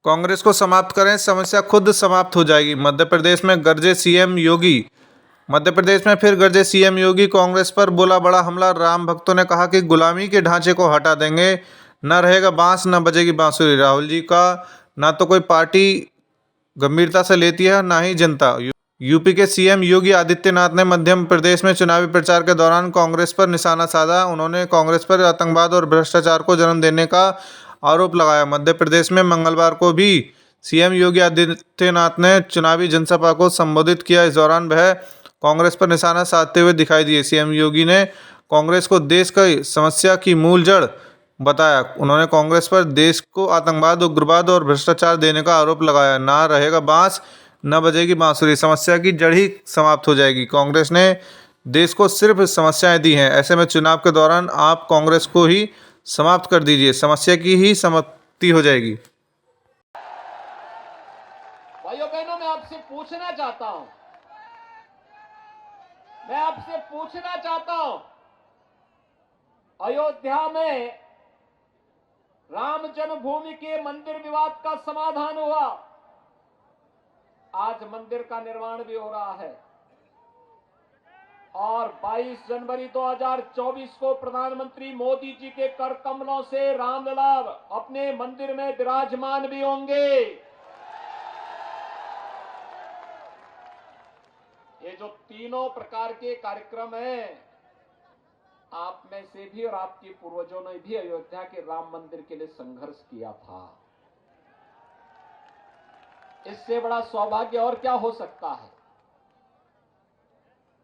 कांग्रेस को समाप्त करें, समस्या खुद समाप्त हो जाएगी। मध्य प्रदेश में गरजे सीएम योगी। मध्य प्रदेश में फिर गरजे सीएम योगी, कांग्रेस पर बोला बड़ा हमला। राम भक्तों ने कहा कि गुलामी के ढांचे को हटा देंगे, न रहेगा बांस न बजेगी बांसुरी। राहुल जी का ना तो कोई पार्टी गंभीरता से लेती है, ना ही जनता। यूपी के सीएम योगी आदित्यनाथ ने मध्य प्रदेश में चुनावी प्रचार के दौरान कांग्रेस पर निशाना साधा। उन्होंने कांग्रेस पर आतंकवाद और भ्रष्टाचार को जन्म देने का आरोप लगाया। मध्य प्रदेश में मंगलवार को भी सीएम योगी आदित्यनाथ ने चुनावी जनसभा को संबोधित किया। इस दौरान वह कांग्रेस पर निशाना साधते हुए दिखाई दिए। सीएम योगी ने कांग्रेस को देश की समस्या की मूल जड़ बताया। उन्होंने कांग्रेस पर देश को आतंकवाद, उग्रवाद और भ्रष्टाचार देने का आरोप लगाया। ना रहेगा बांस न बजेगी बांसुरी, समस्या की जड़ ही समाप्त हो जाएगी। कांग्रेस ने देश को सिर्फ समस्याएं दी हैं, ऐसे में चुनाव के दौरान आप कांग्रेस को ही समाप्त कर दीजिए, समस्या की ही समाप्ति हो जाएगी। भाइयों बहनों, मैं आपसे पूछना चाहता हूं, अयोध्या में राम जन्मभूमि के मंदिर विवाद का समाधान हुआ। आज मंदिर का निर्माण भी हो रहा है और 22 जनवरी 2024 को प्रधानमंत्री मोदी जी के कर कमलों से रामलला अपने मंदिर में विराजमान भी होंगे। ये जो तीनों प्रकार के कार्यक्रम हैं, आप में से भी और आपके पूर्वजों ने भी अयोध्या के राम मंदिर के लिए संघर्ष किया था। इससे बड़ा सौभाग्य और क्या हो सकता है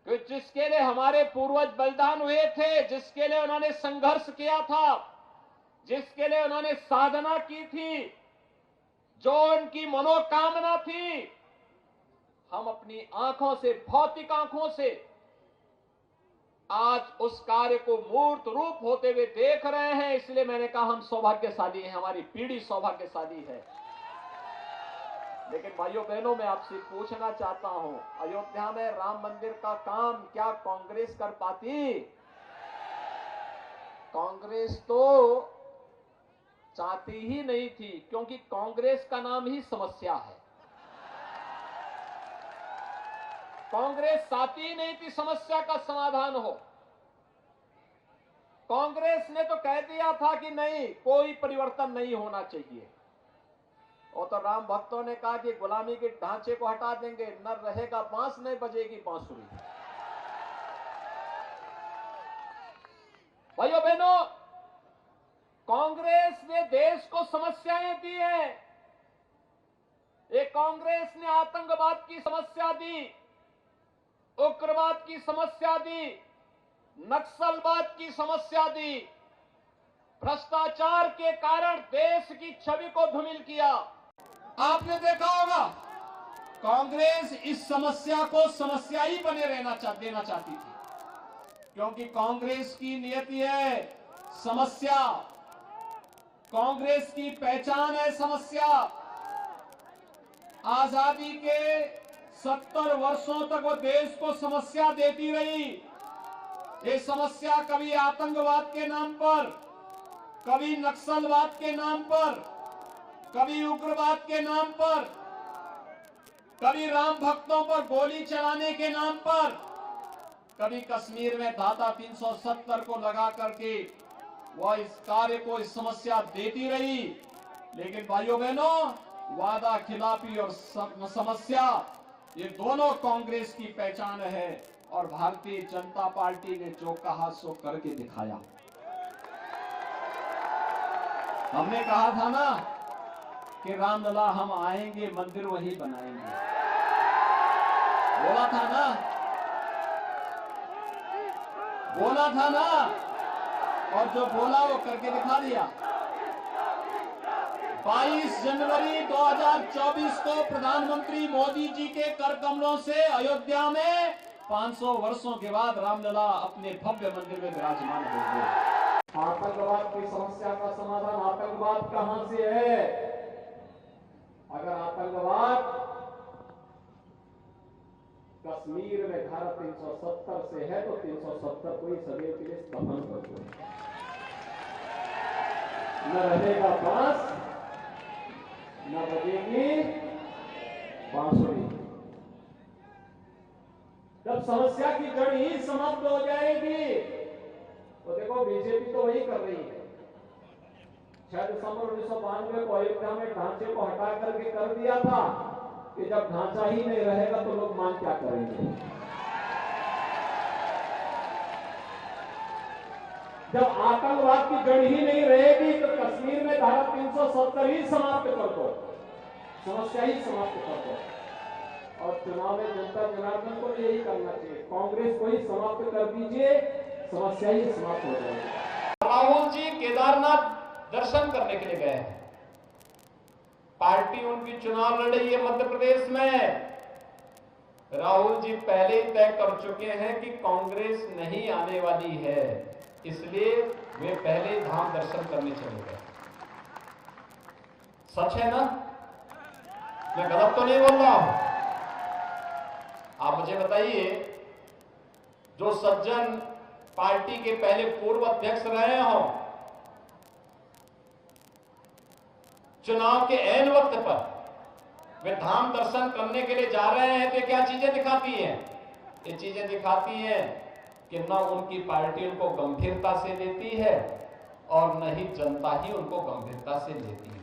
कि जिसके लिए हमारे पूर्वज बलिदान हुए थे, जिसके लिए उन्होंने संघर्ष किया था, जिसके लिए उन्होंने साधना की थी, जो उनकी मनोकामना थी, हम अपनी आंखों से, भौतिक आंखों से आज उस कार्य को मूर्त रूप होते हुए देख रहे हैं। इसलिए मैंने कहा हम सौभाग्यशाली हैं, हमारी पीढ़ी सौभाग्यशाली है। लेकिन भाइयों बहनों, मैं आपसे पूछना चाहता हूं, अयोध्या में राम मंदिर का काम क्या कांग्रेस कर पाती? कांग्रेस तो चाहती ही नहीं थी, क्योंकि कांग्रेस का नाम ही समस्या है। कांग्रेस चाहती ही नहीं थी समस्या का समाधान हो। कांग्रेस ने तो कह दिया था कि नहीं, कोई परिवर्तन नहीं होना चाहिए। और तो राम भक्तों ने कहा कि गुलामी के ढांचे को हटा देंगे, न रहेगा बांस न बजेगी बांसुरी। भाइयों बहनों, कांग्रेस ने देश को समस्याएं दी हैं। एक कांग्रेस ने आतंकवाद की समस्या दी, उग्रवाद की समस्या दी, नक्सलवाद की समस्या दी, भ्रष्टाचार के कारण देश की छवि को धूमिल किया। आपने देखा होगा, कांग्रेस इस समस्या को समस्या ही बने देना चाहती थी, क्योंकि कांग्रेस की नियति है समस्या, कांग्रेस की पहचान है समस्या। आजादी के 70 वर्षों तक वो देश को समस्या देती रही। ये समस्या कभी आतंकवाद के नाम पर, कभी नक्सलवाद के नाम पर, कभी उग्रवाद के नाम पर, कभी राम भक्तों पर गोली चलाने के नाम पर, कभी कश्मीर में धारा 370 को लगा करके वह इस कार्य को, इस समस्या देती रही। लेकिन भाइयों बहनों, वादा खिलाफी और समस्या, ये दोनों कांग्रेस की पहचान है। और भारतीय जनता पार्टी ने जो कहा सो करके दिखाया। हमने कहा था ना कि रामलला हम आएंगे, मंदिर वही बनाएंगे, बोला था ना, और जो बोला वो करके दिखा दिया। 22 जनवरी 2024 को प्रधानमंत्री मोदी जी के कर कमलों से अयोध्या में 500 वर्षों के बाद रामलला अपने भव्य मंदिर में विराजमान होंगे। आतंकवाद की समस्या का समाधान आतंकवाद कहां से है? अगर आतंकवाद कश्मीर में धारा 370 से है तो 370 को ही सदैव के लिए दफन कर दो। न रहेगा बांस न बजेगी बांसुरी। जब समस्या की जड़ ही समाप्त हो जाएगी तो देखो बीजेपी तो वही कर रही है। 6 दिसंबर 1992 को अयोध्या में ढांचे को हटा करके कर दिया था कि जब ढांचा ही नहीं रहेगा तो लोग मान क्या करेंगे। जब आतंकवाद की जड़ ही नहीं रहेगी तो कश्मीर में धारा 370 ही समाप्त कर दो, समस्या ही समाप्त कर दो। और चुनाव में जनता जनार्दन को यही करना चाहिए, कांग्रेस को ही समाप्त कर दीजिए, समस्या ही समाप्त हो जाएगी। राहुल जी केदारनाथ दर्शन करने के लिए गए हैं। पार्टी उनकी चुनाव लड़ रही है मध्य प्रदेश में। राहुल जी पहले ही तय कर चुके हैं कि कांग्रेस नहीं आने वाली है, इसलिए वे पहले धाम दर्शन करने चले गए। सच है ना? मैं गलत तो नहीं बोल रहा हूं? आप मुझे बताइए, जो सज्जन पार्टी के पहले पूर्व अध्यक्ष रहे हो, चुनाव के ऐन वक्त पर वे धाम दर्शन करने के लिए जा रहे हैं, तो क्या चीजें दिखाती हैं? ये चीजें दिखाती हैं कि न उनकी पार्टी उनको गंभीरता से लेती है और न ही जनता ही उनको गंभीरता से लेती है।